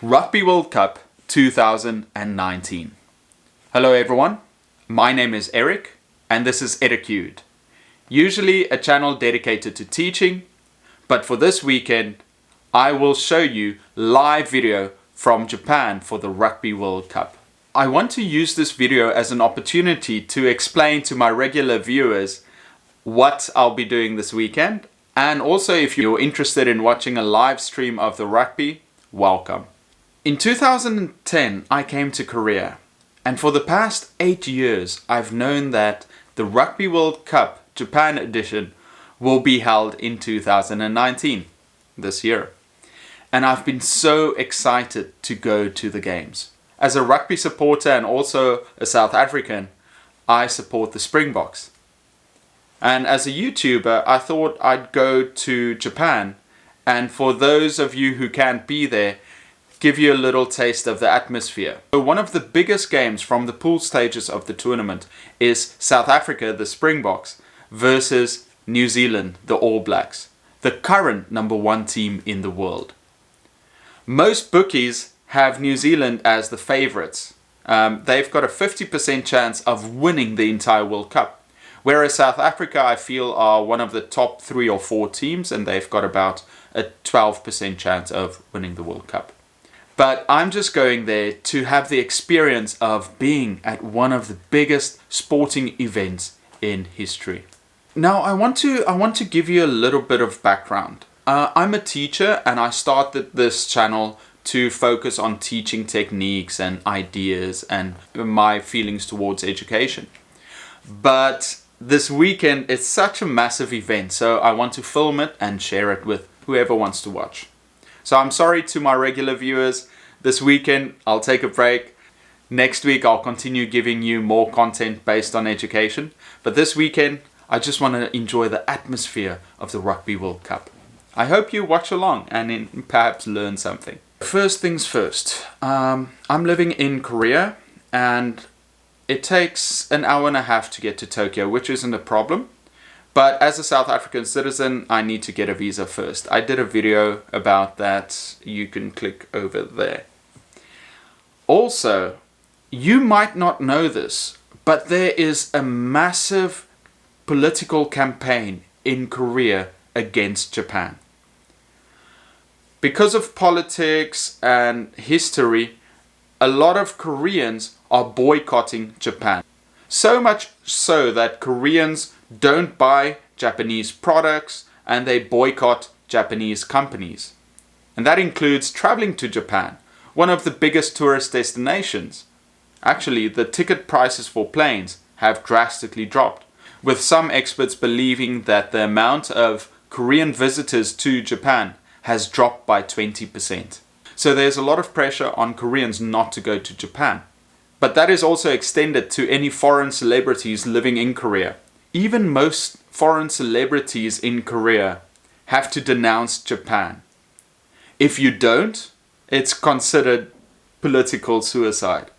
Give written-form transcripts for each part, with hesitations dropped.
Rugby World Cup 2019. Hello everyone, my name is Eric and this is Educute. Usually a channel dedicated to teaching, but for this weekend I will show you live video from Japan for the Rugby World Cup. I want to use this video as an opportunity to explain to my regular viewers what I'll be doing this weekend, and also if you're interested in watching a live stream of the rugby, welcome. In 2010 I came to Korea, and for the past 8 years I've known that the Rugby World Cup Japan edition will be held in 2019, this year. And I've been so excited to go to the games. As a rugby supporter and also a South African, I support the Springboks. And as a YouTuber, I thought I'd go to Japan, and for those of you who can't be there, give you a little taste of the atmosphere. So one of the biggest games from the pool stages of the tournament is South Africa, the Springboks, versus New Zealand, the All Blacks, the current #1 team in the world. Most bookies have New Zealand as the favourites. They've got a 50% chance of winning the entire World Cup. Whereas South Africa, I feel, are one of the top 3 or 4 teams, and they've got about a 12% chance of winning the World Cup. But I'm just going there to have the experience of being at one of the biggest sporting events in history. Now, I want to give you a little bit of background. I'm a teacher, and I started this channel to focus on teaching techniques and ideas and my feelings towards education. But this weekend it's such a massive event, so I want to film it and share it with whoever wants to watch. So I'm sorry to my regular viewers. This weekend I'll take a break. Next week I'll continue giving you more content based on education. But this weekend I just want to enjoy the atmosphere of the Rugby World Cup. I hope you watch along and perhaps learn something. First things first, I'm living in Korea, and it takes an hour and a half to get to Tokyo, which isn't a problem. But as a South African citizen, I need to get a visa first. I did a video about that. You can click over there. Also, you might not know this, but there is a massive political campaign in Korea against Japan. Because of politics and history, a lot of Koreans are boycotting Japan. So much so that Koreans don't buy Japanese products and they boycott Japanese companies. And that includes traveling to Japan, one of the biggest tourist destinations. Actually, the ticket prices for planes have drastically dropped, with some experts believing that the amount of Korean visitors to Japan has dropped by 20%. So there's a lot of pressure on Koreans not to go to Japan. But that is also extended to any foreign celebrities living in Korea. Even most foreign celebrities in Korea have to denounce Japan. If you don't, it's considered political suicide.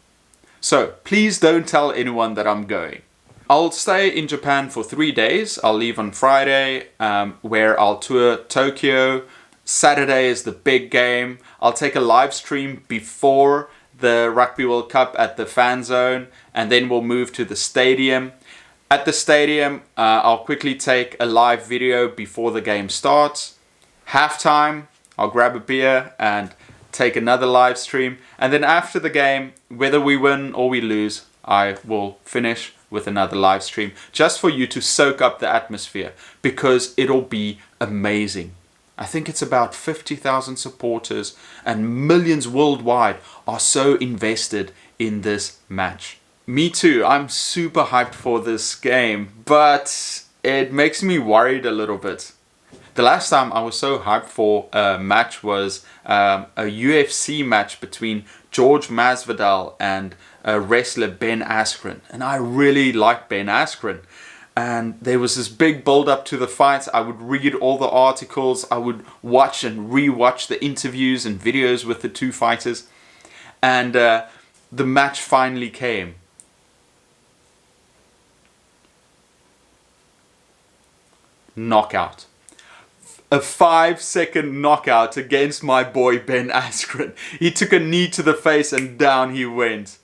So please don't tell anyone that I'm going. I'll stay in Japan for 3 days. I'll leave on Friday, where I'll tour Tokyo. Saturday is the big game. I'll take a live stream before the Rugby World Cup at the fan zone, and then we'll move to the stadium. At the stadium, I'll quickly take a live video before the game starts. Halftime, I'll grab a beer and take another live stream. And then after the game, whether we win or we lose, I will finish with another live stream, just for you to soak up the atmosphere, because it'll be amazing. I think it's about 50,000 supporters, and millions worldwide are so invested in this match. Me too, I'm super hyped for this game, but it makes me worried a little bit. The last time I was so hyped for a match was a UFC match between George Masvidal and wrestler Ben Askren. And I really like Ben Askren. And there was this big build up to the fight. I would read all the articles. I would watch and re-watch the interviews and videos with the two fighters. And the match finally came. Knockout. a 5-second knockout against my boy Ben Askren. He took a knee to the face and down he went.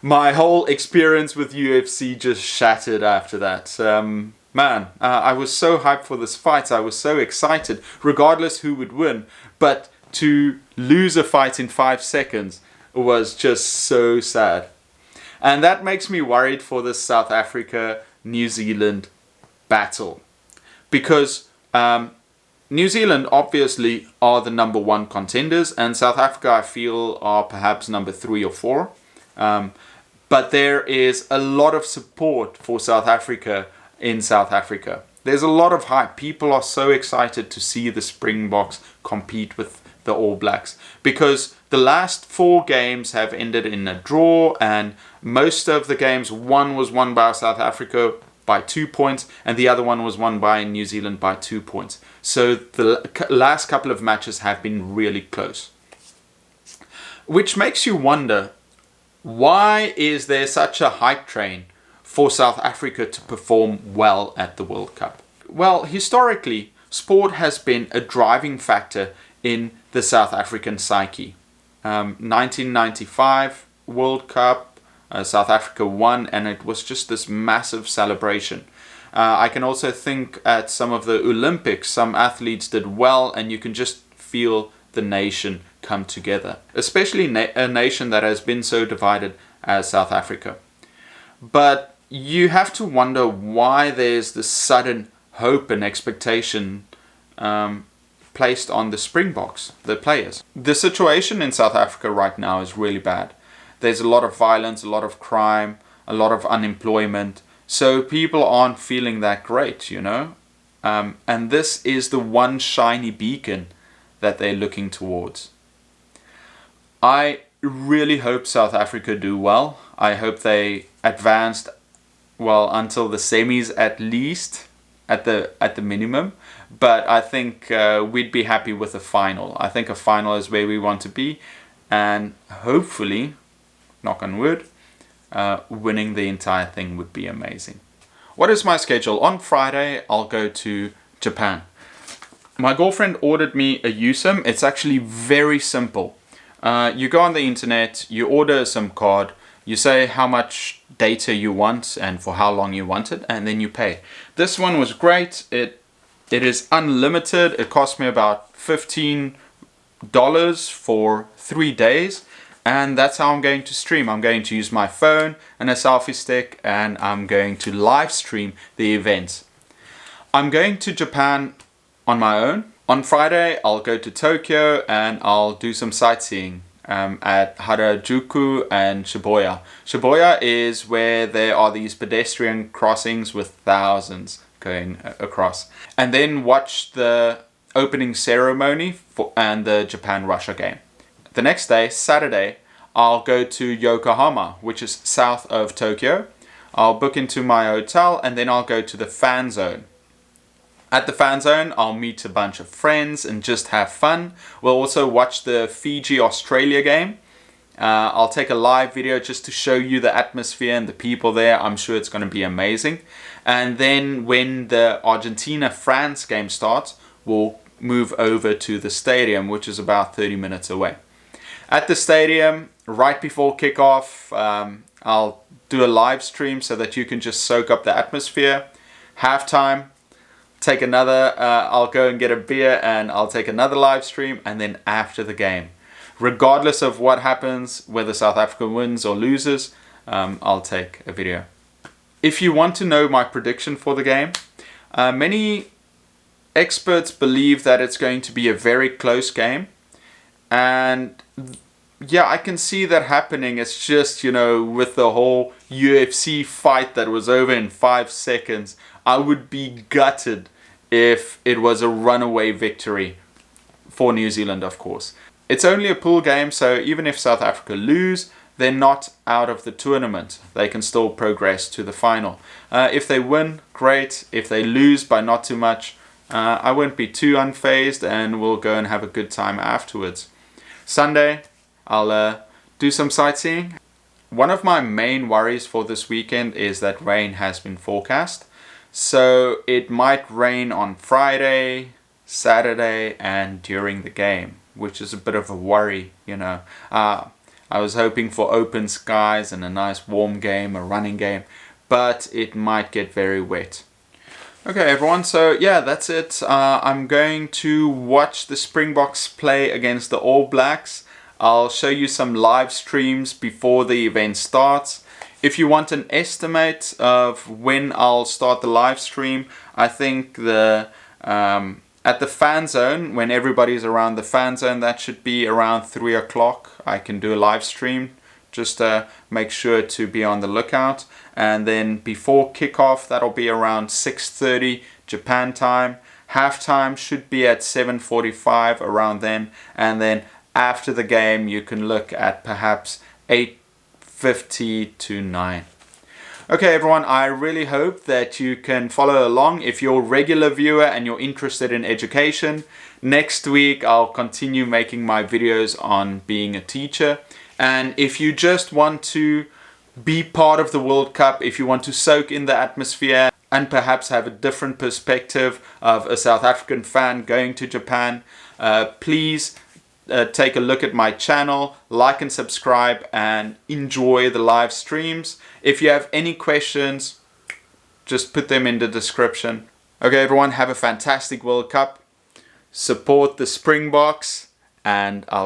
My whole experience with UFC just shattered after that. I was so hyped for this fight. I was so excited, regardless who would win. But to lose a fight in 5 seconds was just so sad. And that makes me worried for the South Africa-New Zealand battle. Because New Zealand obviously are the number 1 contenders, and South Africa I feel are perhaps number 3 or 4. But there is a lot of support for South Africa in South Africa. There's a lot of hype. People are so excited to see the Springboks compete with the All Blacks, because the last 4 games have ended in a draw, and most of the games, one was won by South Africa by 2 points, and the other one was won by New Zealand by 2 points. So the last couple of matches have been really close. Which makes you wonder, why is there such a hype train for South Africa to perform well at the World Cup? Well, historically, sport has been a driving factor in the South African psyche. 1995 World Cup, South Africa won, and it was just this massive celebration. I can also think at some of the Olympics, some athletes did well, and you can just feel the nation come together, especially a nation that has been so divided as South Africa. But you have to wonder why there's this sudden hope and expectation placed on the Springboks, the players. The situation in South Africa right now is really bad. There's a lot of violence, a lot of crime, a lot of unemployment. So people aren't feeling that great, you know. And this is the one shiny beacon that they're looking towards. I really hope South Africa do well. I hope they advanced, well, until the semis at least, at the minimum. But I think we'd be happy with a final. I think a final is where we want to be. And hopefully, knock on wood, winning the entire thing would be amazing. What is my schedule? On Friday, I'll go to Japan. My girlfriend ordered me a USIM. It's actually very simple. You go on the internet, you order a SIM card, you say how much data you want and for how long you want it, and then you pay. This one was great. It is unlimited. It cost me about $15 for 3 days. And that's how I'm going to stream. I'm going to use my phone and a selfie stick, and I'm going to live stream the event. I'm going to Japan on my own. On Friday, I'll go to Tokyo and I'll do some sightseeing at Harajuku and Shibuya. Shibuya is where there are these pedestrian crossings with thousands going across. And then watch the opening ceremony and the Japan-Russia game. The next day, Saturday, I'll go to Yokohama, which is south of Tokyo. I'll book into my hotel and then I'll go to the fan zone. At the fan zone, I'll meet a bunch of friends and just have fun. We'll also watch the Fiji-Australia game. I'll take a live video just to show you the atmosphere and the people there. I'm sure it's going to be amazing. And then when the Argentina-France game starts, we'll move over to the stadium, which is about 30 minutes away. At the stadium, right before kickoff, I'll do a live stream so that you can just soak up the atmosphere. Halftime, take another, I'll go and get a beer and I'll take another live stream, and then after the game. Regardless of what happens, whether South Africa wins or loses, I'll take a video. If you want to know my prediction for the game, many experts believe that it's going to be a very close game. And yeah, I can see that happening. It's just, you know, with the whole UFC fight that was over in 5 seconds, I would be gutted if it was a runaway victory for New Zealand, of course. It's only a pool game, so even if South Africa lose, they're not out of the tournament. They can still progress to the final. If they win, great. If they lose by not too much, I won't be too unfazed, and we'll go and have a good time afterwards. Sunday, I'll do some sightseeing. One of my main worries for this weekend is that rain has been forecast. So it might rain on Friday, Saturday and during the game, which is a bit of a worry, you know. I was hoping for open skies and a nice warm game, a running game, but it might get very wet. Okay everyone, so yeah, that's it. I'm going to watch the Springboks play against the All Blacks. I'll show you some live streams before the event starts. If you want an estimate of when I'll start the live stream, I think at the fan zone, when everybody's around the fan zone, that should be around 3 o'clock. I can do a live stream. Just make sure to be on the lookout. And then before kickoff, that'll be around 6:30 Japan time. Halftime should be at 7:45, around then. And then after the game, you can look at perhaps 8:50 to 9. Okay everyone, I really hope that you can follow along. If you're a regular viewer and you're interested in education, next week I'll continue making my videos on being a teacher. And if you just want to be part of the World Cup, if you want to soak in the atmosphere and perhaps have a different perspective of a South African fan going to Japan, please take a look at my channel, like and subscribe, and enjoy the live streams. If you have any questions, just put them in the description. Okay everyone, have a fantastic World Cup. Support the Springboks, and I'll